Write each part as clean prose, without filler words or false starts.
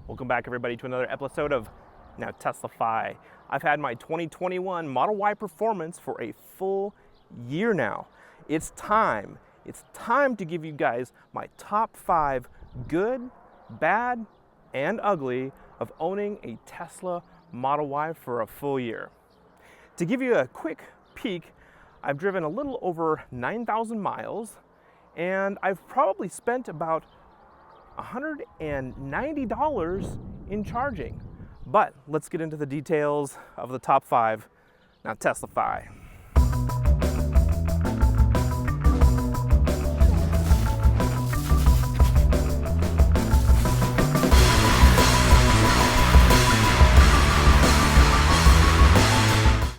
Welcome back, everybody, to another episode of Now Teslafy. I've had my 2021 Model Y Performance for a full year now. It's time to give you guys my top 5 good, bad, and ugly of owning a Tesla Model Y for a full year. To give you a quick peek, I've driven a little over 9,000 miles, and I've probably spent about $190 in charging. But let's get into the details of the top 5. Now Teslafy.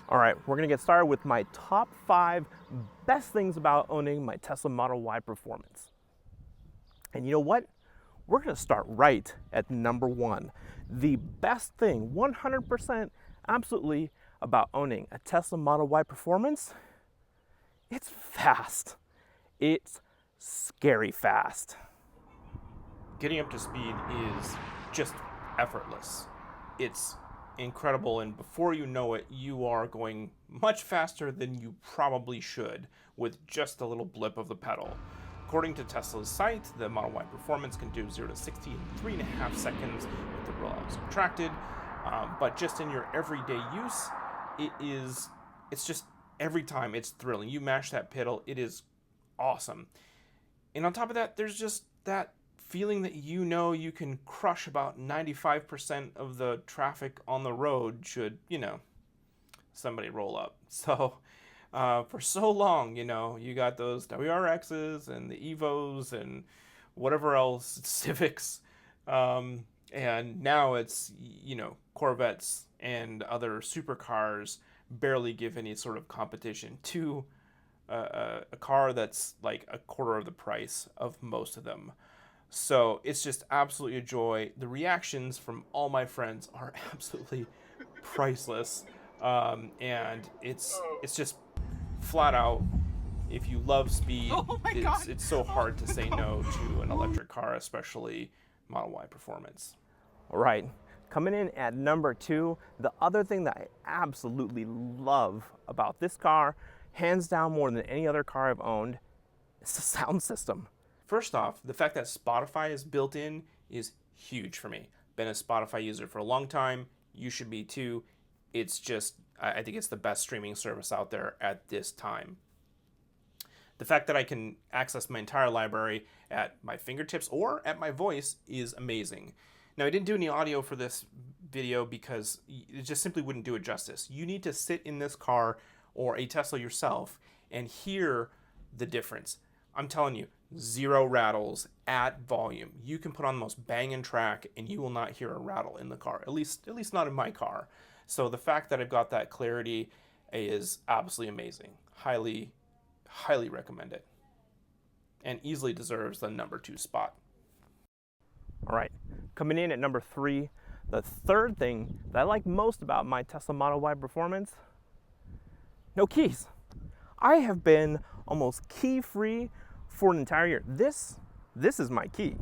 All right, we're gonna get started with my top 5 best things about owning my Tesla Model Y Performance. And you know what? We're gonna start right at number 1. The best thing, 100% absolutely, about owning a Tesla Model Y Performance, it's fast. It's scary fast. Getting up to speed is just effortless. It's incredible, and before you know it, you are going much faster than you probably should with just a little blip of the pedal. According to Tesla's site, the Model Y Performance can do 0 to 60 in 3.5 seconds with the roll subtracted, but just in your everyday use, it's just every time it's thrilling. You mash that pedal, it is awesome. And on top of that, there's just that feeling that you know you can crush about 95% of the traffic on the road should, somebody roll up. So for so long, you got those WRXs and the Evos and whatever else, Civics, and now it's, Corvettes and other supercars barely give any sort of competition to a car that's like a quarter of the price of most of them. So it's just absolutely a joy. The reactions from all my friends are absolutely priceless, and it's just flat out. If you love speed, it's so hard to say no to an electric car, especially Model Y Performance. All right, coming in at number 2, the other thing that I absolutely love about this car, hands down more than any other car I've owned, is the sound system. First off, the fact that Spotify is built in is huge for me. Been a Spotify user for a long time. You should be too. It's just, I think it's the best streaming service out there at this time. The fact that I can access my entire library at my fingertips or at my voice is amazing. Now, I didn't do any audio for this video because it just simply wouldn't do it justice. You need to sit in this car or a Tesla yourself and hear the difference. I'm telling you, 0 rattles at volume. You can put on the most banging track and you will not hear a rattle in the car, at least not in my car. So the fact that I've got that clarity is absolutely amazing. Highly recommend it. And easily deserves the number 2 spot. All right, coming in at number 3, the third thing that I like most about my Tesla Model Y Performance, no keys. I have been almost key-free for an entire year. This is my key.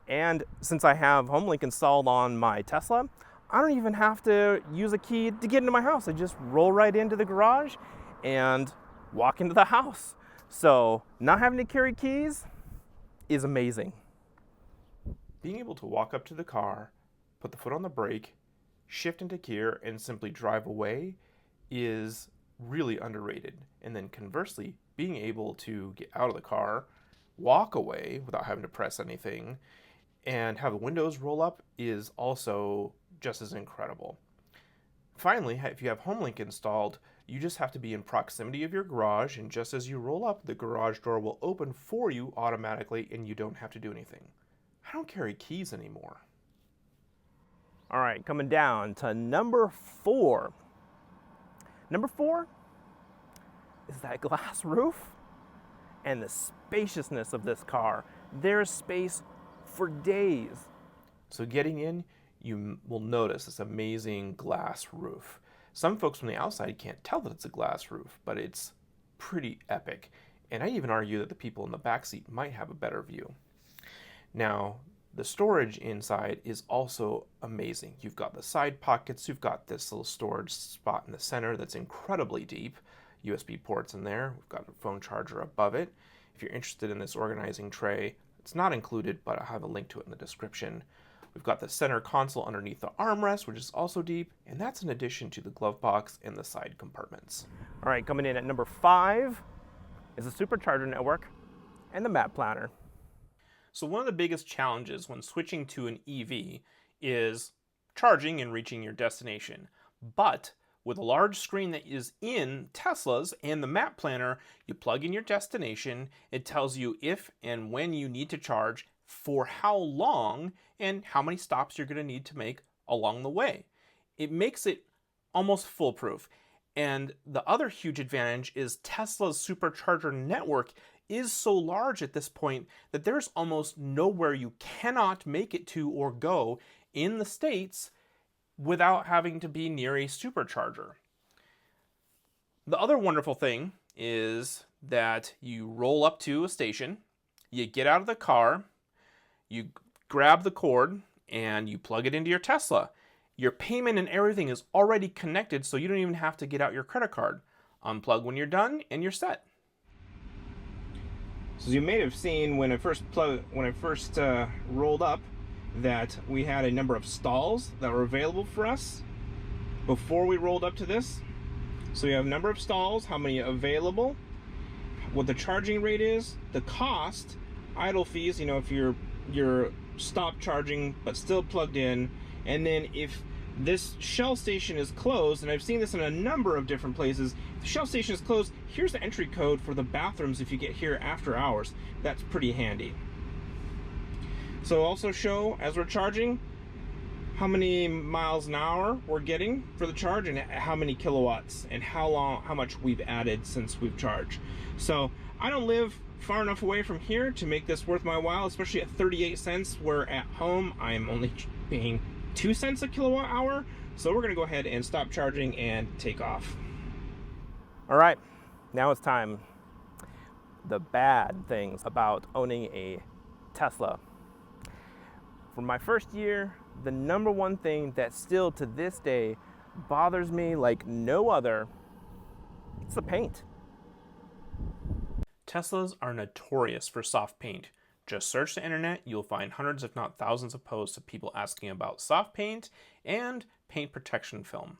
And since I have HomeLink installed on my Tesla, I don't even have to use a key to get into my house. I just roll right into the garage and walk into the house. So not having to carry keys is amazing. Being able to walk up to the car, put the foot on the brake, shift into gear, and simply drive away is really underrated. And then conversely, being able to get out of the car, walk away without having to press anything, and have the windows roll up is also just as incredible. Finally, if you have HomeLink installed, you just have to be in proximity of your garage, and just as you roll up, the garage door will open for you automatically and you don't have to do anything. I don't carry keys anymore. All right, coming down to number 4. Number 4 is that glass roof and the spaciousness of this car. There's space for days. So getting in, you will notice this amazing glass roof. Some folks from the outside can't tell that it's a glass roof, but it's pretty epic. And I even argue that the people in the back seat might have a better view. Now, The storage inside is also amazing. You've got the side pockets, you've got this little storage spot in the center that's incredibly deep, USB ports in there, we've got a phone charger above it. If you're interested in this organizing tray, it's not included, but I have a link to it in the description. We've got the center console underneath the armrest, which is also deep, and that's in addition to the glove box and the side compartments. All right, coming in at number 5 is the Supercharger network and the map planner. So one of the biggest challenges when switching to an EV is charging and reaching your destination. But with a large screen that is in Teslas and the map planner, you plug in your destination, it tells you if and when you need to charge, for how long, and how many stops you're going to need to make along the way. It makes it almost foolproof. And the other huge advantage is Tesla's Supercharger network is so large at this point that there's almost nowhere you cannot make it to or go in the States without having to be near a supercharger. The other wonderful thing is that you roll up to a station, you get out of the car, you grab the cord, and you plug it into your Tesla. Your payment and everything is already connected, so you don't even have to get out your credit card. Unplug when you're done, and you're set. So you may have seen when I first rolled up that we had a number of stalls that were available for us before we rolled up to this. So we have a number of stalls, how many available, what the charging rate is, the cost, idle fees, you know, if you're stopped charging but still plugged in, and then if this Shell station is closed, and I've seen this in a number of different places, if the Shell station is closed, here's the entry code for the bathrooms if you get here after hours. That's pretty handy. So also show, as we're charging, how many miles an hour we're getting for the charge and how many kilowatts and how much we've added since we've charged. So I don't live far enough away from here to make this worth my while, especially at 38 cents, where at home I'm only paying 2 cents a kilowatt hour. So we're gonna go ahead and stop charging and take off. All right, now it's time. The bad things about owning a Tesla. For my first year, the number one thing that still to this day bothers me like no other, it's the paint. Teslas are notorious for soft paint. Just search the internet, you'll find hundreds if not thousands of posts of people asking about soft paint and paint protection film.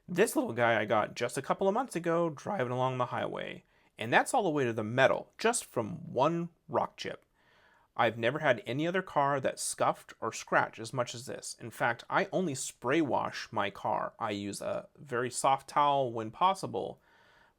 This little guy I got just a couple of months ago driving along the highway, and that's all the way to the metal, just from one rock chip. I've never had any other car that scuffed or scratched as much as this. In fact, I only spray wash my car. I use a very soft towel when possible,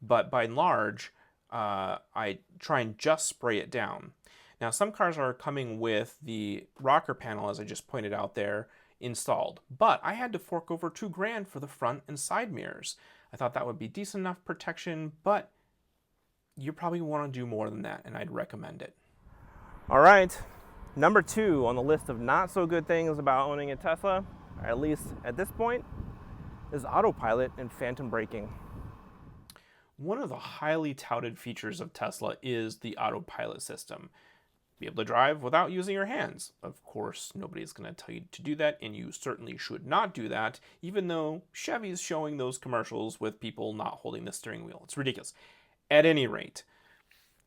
but by and large, I try and just spray it down. Now, some cars are coming with the rocker panel, as I just pointed out there, installed, but I had to fork over $2,000 for the front and side mirrors. I thought that would be decent enough protection, but you probably want to do more than that, and I'd recommend it. All right, number 2 on the list of not so good things about owning a Tesla, or at least at this point, is Autopilot and phantom braking. One of the highly touted features of Tesla is the Autopilot system. Be able to drive without using your hands. Of course, nobody's going to tell you to do that, and you certainly should not do that, even though Chevy's showing those commercials with people not holding the steering wheel. It's ridiculous. At any rate,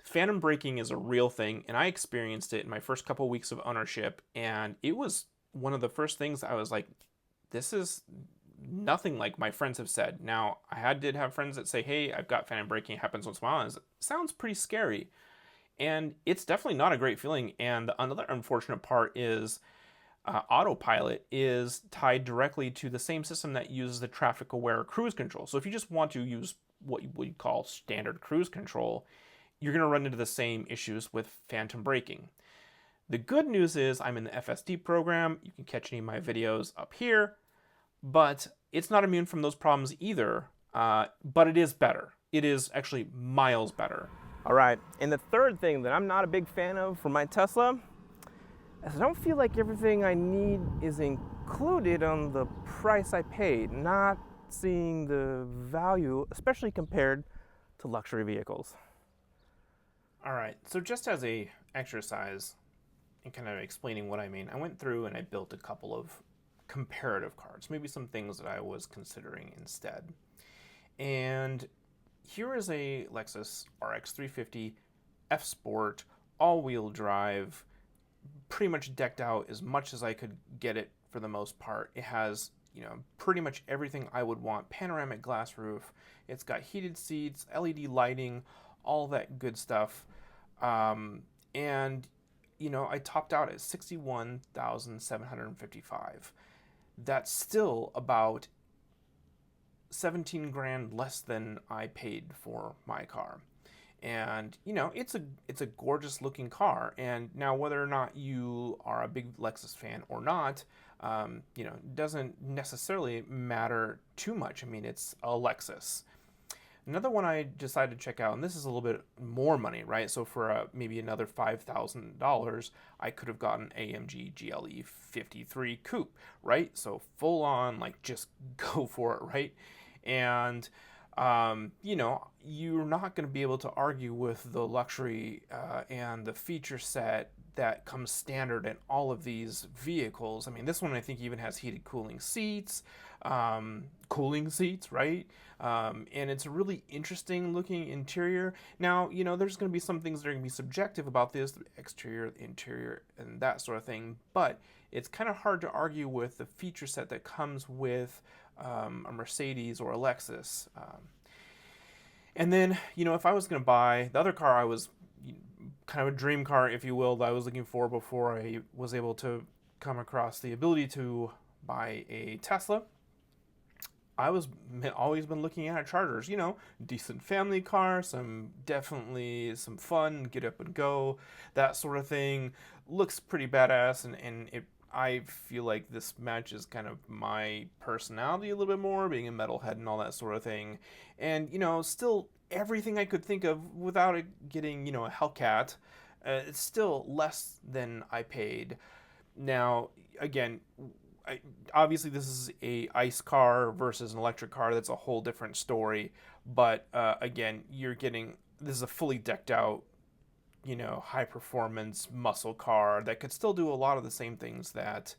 phantom braking is a real thing, and I experienced it in my first couple weeks of ownership, and it was one of the first things I was like, this is nothing like my friends have said. Now, I did have friends that say, hey, I've got phantom braking, it happens once in a while, and it sounds pretty scary. And it's definitely not a great feeling. And the another unfortunate part is Autopilot is tied directly to the same system that uses the traffic-aware cruise control. So if you just want to use what you would call standard cruise control, you're going to run into the same issues with phantom braking. The good news is I'm in the FSD program. You can catch any of my videos up here, but it's not immune from those problems either, but it is better. It is actually miles better. All right, and the third thing that I'm not a big fan of for my Tesla is I don't feel like everything I need is included on the price I paid, not seeing the value, especially compared to luxury vehicles. All right, so just as a exercise, and kind of explaining what I mean, I went through and I built a couple of comparative cards, maybe some things that I was considering instead. And here is a Lexus RX 350 F Sport, all-wheel drive, pretty much decked out as much as I could get it for the most part. It has, pretty much everything I would want. Panoramic glass roof. It's got heated seats, LED lighting, all that good stuff. And I topped out at $61,755. That's still about 17 grand less than I paid for my car. And it's a gorgeous looking car. And now, whether or not you are a big Lexus fan or not, doesn't necessarily matter too much. I mean, it's a Lexus. Another one I decided to check out, and this is a little bit more money, right? So for maybe another $5,000, I could have gotten Amg Gle 53 Coupe, right? So full on, like, just go for it, right? And you're not going to be able to argue with the luxury and the feature set that comes standard in all of these vehicles. I mean, this one I think even has heated cooling seats, right? And it's a really interesting looking interior. Now, there's going to be some things that are going to be subjective about this, the exterior, the interior, and that sort of thing, but it's kind of hard to argue with the feature set that comes with a Mercedes or a Lexus. And then, if I was going to buy the other car, I was kind of a dream car, if you will, that I was looking for before I was able to come across the ability to buy a Tesla. I was always been looking at Chargers, decent family car, definitely some fun, get up and go, that sort of thing. Looks pretty badass, and I feel like this matches kind of my personality a little bit more, being a metalhead and all that sort of thing. And, still everything I could think of without it getting, a Hellcat. It's still less than I paid. Now, again, obviously this is a ICE car versus an electric car. That's a whole different story. But again, this is a fully decked out, high performance muscle car that could still do a lot of the same things that,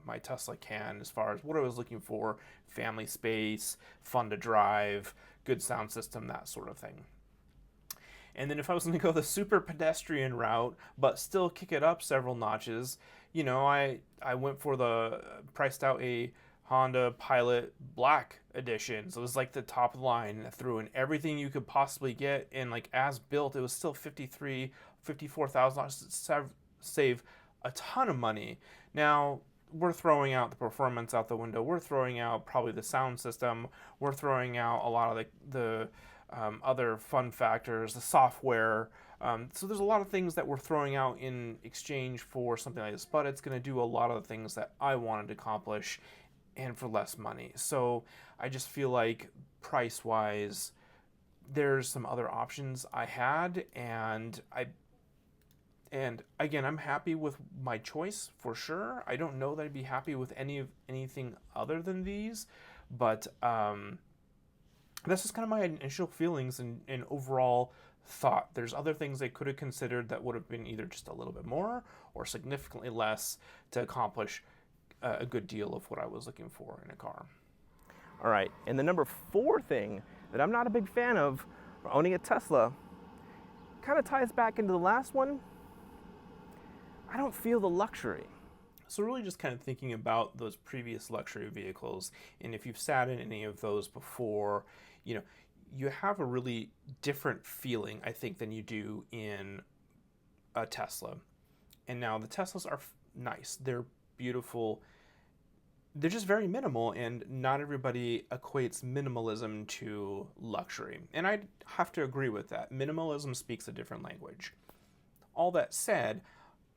my Tesla can, as far as what I was looking for: family space, fun to drive, good sound system, that sort of thing. And then if I was going to go the super pedestrian route, but still kick it up several notches, I went for priced out a Honda Pilot Black Edition. So it was like the top of the line. I threw in everything you could possibly get, and like as built, it was still $54,000 to save a ton of money. Now, we're throwing out the performance out the window. We're throwing out probably the sound system. We're throwing out a lot of the other fun factors, the software. So there's a lot of things that we're throwing out in exchange for something like this, but it's going to do a lot of the things that I wanted to accomplish, and for less money. So I just feel like price-wise, there's some other options I had, and again, I'm happy with my choice for sure. I don't know that I'd be happy with anything other than these, but that's just kind of my initial feelings and overall thought. There's other things they could have considered that would have been either just a little bit more or significantly less to accomplish a good deal of what I was looking for in a car. All right, and the number 4 thing that I'm not a big fan of for owning a Tesla kind of ties back into the last one. I don't feel the luxury. So really just kind of thinking about those previous luxury vehicles, and if you've sat in any of those before, you have a really different feeling, I think, than you do in a Tesla. And now the Teslas are nice. They're beautiful. They're just very minimal, and not everybody equates minimalism to luxury. And I have to agree with that. Minimalism speaks a different language. All that said,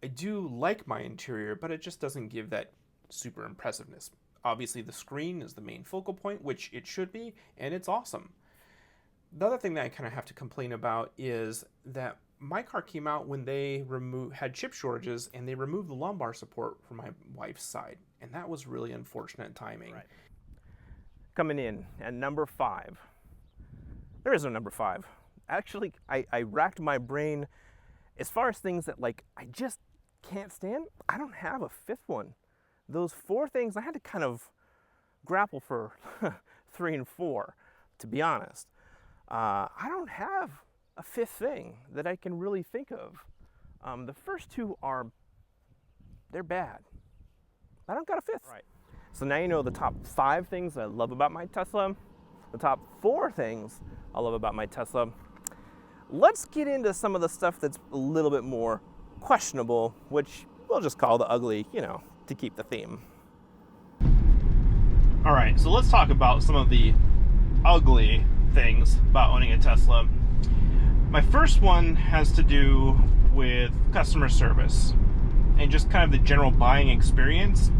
I do like my interior, but it just doesn't give that super impressiveness. Obviously, the screen is the main focal point, which it should be, and it's awesome. The other thing that I kind of have to complain about is that my car came out when they had chip shortages, and they removed the lumbar support from my wife's side, and that was really unfortunate timing. Right. Coming in at number 5. There is no number 5. Actually, I racked my brain as far as things that I just can't stand, I don't have a fifth one. Those 4 things, I had to kind of grapple for 3 and 4, to be honest. I don't have a fifth thing that I can really think of. The first 2 they're bad. I don't got a fifth. Right. So now you know the top 5 things I love about my Tesla, the top 4 things I love about my Tesla. Let's get into some of the stuff that's a little bit more questionable, which we'll just call the ugly, to keep the theme. All right, so let's talk about some of the ugly things about owning a Tesla. My first one has to do with customer service and just kind of the general buying experience.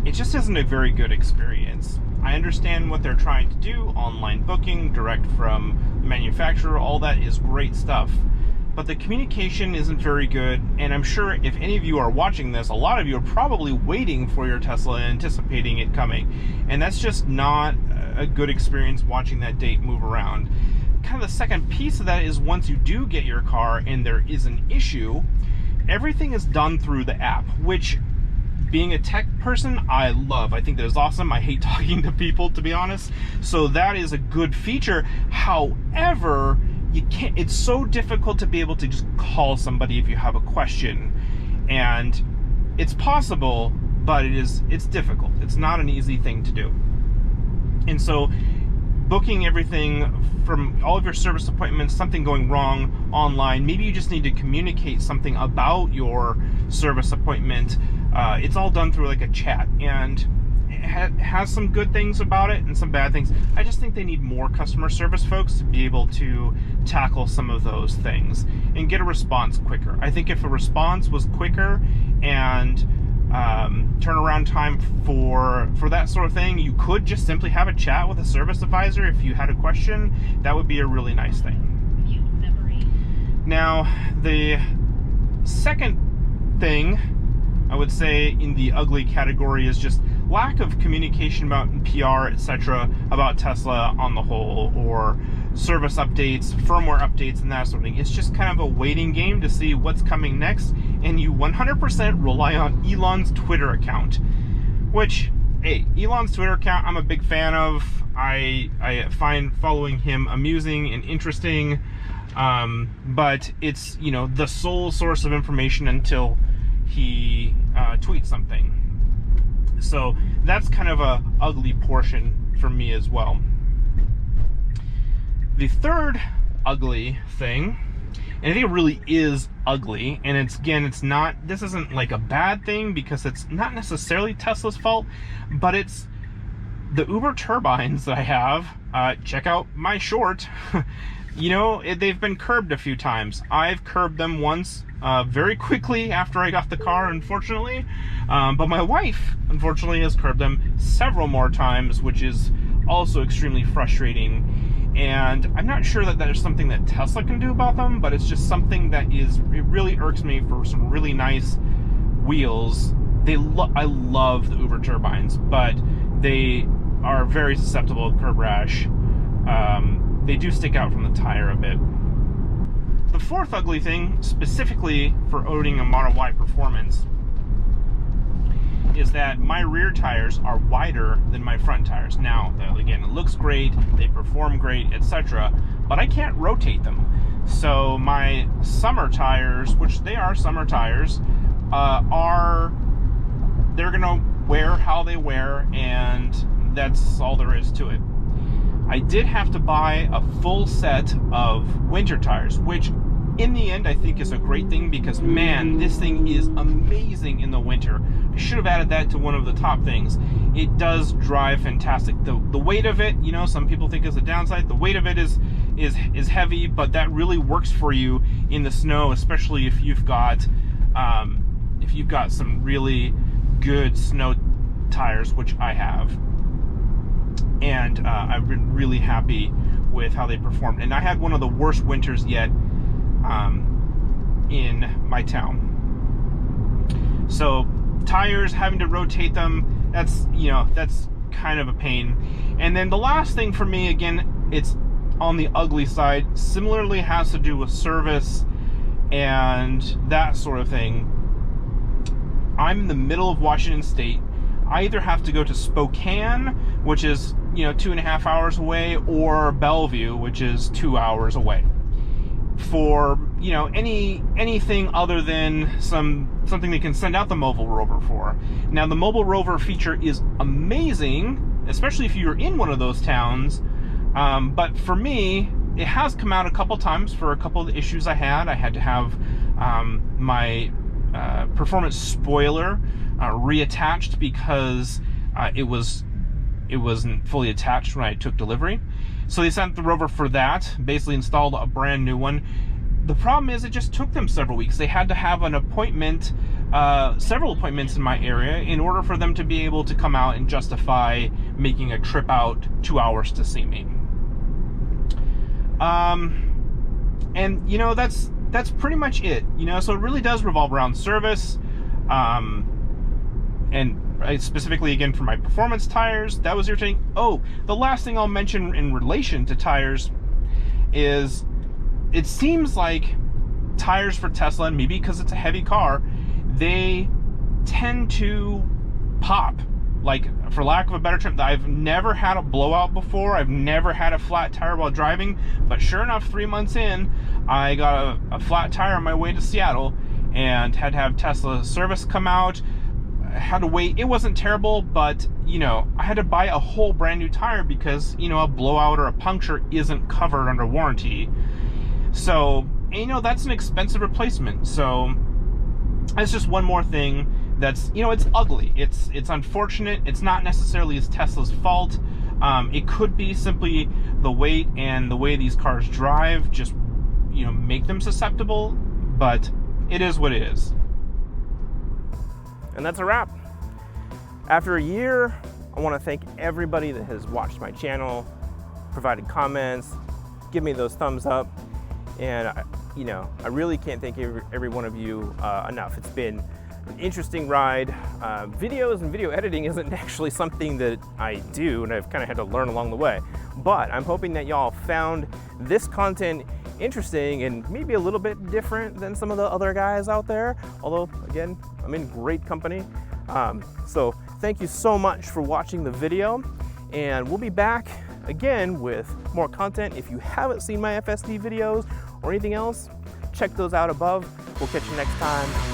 It just isn't a very good experience. I understand what they're trying to do, online booking, direct from the manufacturer, all that is great stuff. But the communication isn't very good, and I'm sure if any of you are watching this, a lot of you are probably waiting for your Tesla and anticipating it coming. And that's just not a good experience watching that date move around. Kind of the second piece of that is once you do get your car and there is an issue, everything is done through the app, which being a tech person, I love. I think that is awesome. I hate talking to people, to be honest. So that is a good feature. However, you can't, it's so difficult to be able to just call somebody if you have a question. And it's possible, but it's difficult. It's not an easy thing to do. And so booking everything from all of your service appointments, something going wrong online, maybe you just need to communicate something about your service appointment. It's all done through like a chat, and it has some good things about it and some bad things. I just think they need more customer service folks to be able to tackle some of those things and get a response quicker. I think if a response was quicker and turnaround time for that sort of thing, you could just simply have a chat with a service advisor if you had a question. That would be a really nice thing. Now, the second thing I would say in the ugly category is just lack of communication about PR, etc., about Tesla on the whole, or service updates, firmware updates, and that sort of thing. It's just kind of a waiting game to see what's coming next, and you 100% rely on Elon's Twitter account, which, hey, Elon's Twitter account I'm a big fan of. I find following him amusing and interesting, but it's, the sole source of information until he tweets something. So that's kind of a ugly portion for me as well. The third ugly thing, and I think it really is ugly, and this isn't like a bad thing because it's not necessarily Tesla's fault, but it's the Uber turbines that I have. Check out my short. They've been curbed a few times. I've curbed them once very quickly after I got the car, unfortunately. But my wife, unfortunately, has curbed them several more times, which is also extremely frustrating. And I'm not sure that there's something that Tesla can do about them, but it's just something that it really irks me for some really nice wheels. I love the Uber turbines, but they are very susceptible to curb rash. They do stick out from the tire a bit. The fourth ugly thing, specifically for owning a Model Y Performance, is that my rear tires are wider than my front tires. Now, again, it looks great, they perform great, etc., but I can't rotate them. So my summer tires, which they are summer tires, they're gonna wear how they wear, and that's all there is to it. I did have to buy a full set of winter tires, which in the end I think is a great thing because, man, this thing is amazing in the winter. I should have added that to one of the top things. It does drive fantastic. The weight of it, some people think is a downside. The weight of it is heavy, but that really works for you in the snow, especially if you've got some really good snow tires, which I have. And I've been really happy with how they performed. And I had one of the worst winters yet in my town. So tires, having to rotate them, that's kind of a pain. And then the last thing for me, again, it's on the ugly side, similarly has to do with service and that sort of thing. I'm in the middle of Washington State. I either have to go to Spokane, which is, 2.5 hours away, or Bellevue, which is 2 hours away, for, anything other than something they can send out the mobile rover for. Now, the mobile rover feature is amazing, especially if you're in one of those towns. But for me, it has come out a couple times for a couple of the issues I had. I had to have my performance spoiler reattached because it wasn't fully attached when I took delivery. So they sent the rover for that, basically installed a brand new one. The problem is it just took them several weeks. They had to have an appointment, several appointments in my area, in order for them to be able to come out and justify making a trip out 2 hours to see me. And that's pretty much it. So it really does revolve around service, and specifically again for my performance tires. That was irritating. Oh, the last thing I'll mention in relation to tires is it seems like tires for Tesla, and maybe because it's a heavy car, they tend to pop. Like, for lack of a better term, I've never had a blowout before. I've never had a flat tire while driving, but sure enough, 3 months in, I got a flat tire on my way to Seattle and had to have Tesla service come out. I had to wait. It wasn't terrible, but, I had to buy a whole brand new tire because, a blowout or a puncture isn't covered under warranty. So, that's an expensive replacement. So, that's just one more thing that's, it's ugly. It's unfortunate. It's not necessarily Tesla's fault. It could be simply the weight and the way these cars drive just, make them susceptible, but it is what it is. And that's a wrap. After a year, I want to thank everybody that has watched my channel, provided comments, give me those thumbs up, and I really can't thank every one of you enough. It's been an interesting ride. Videos and video editing isn't actually something that I do, and I've kind of had to learn along the way. But I'm hoping that y'all found this content interesting and maybe a little bit different than some of the other guys out there. Although, again, I'm in great company. So thank you so much for watching the video, and we'll be back again with more content. If you haven't seen my FSD videos or anything else, check those out above. We'll catch you next time.